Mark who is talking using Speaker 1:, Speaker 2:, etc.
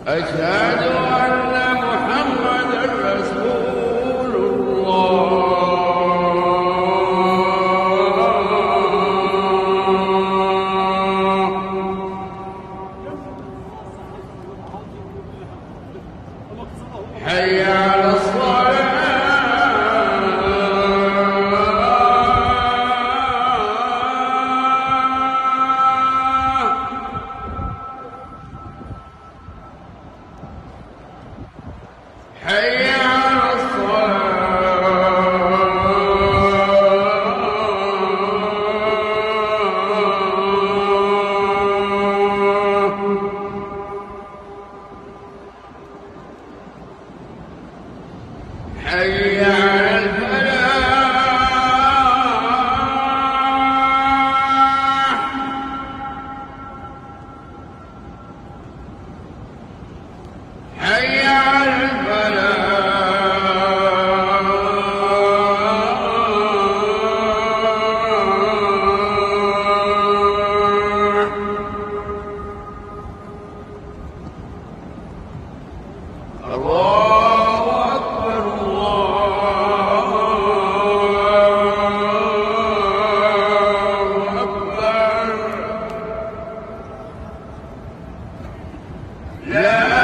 Speaker 1: أشهد أن محمدًا رسول الله. حي على الصلاة. حي على الصلاة. حي على الفلاح. حي على الفلاح. الله أكبر الله أكبر. لا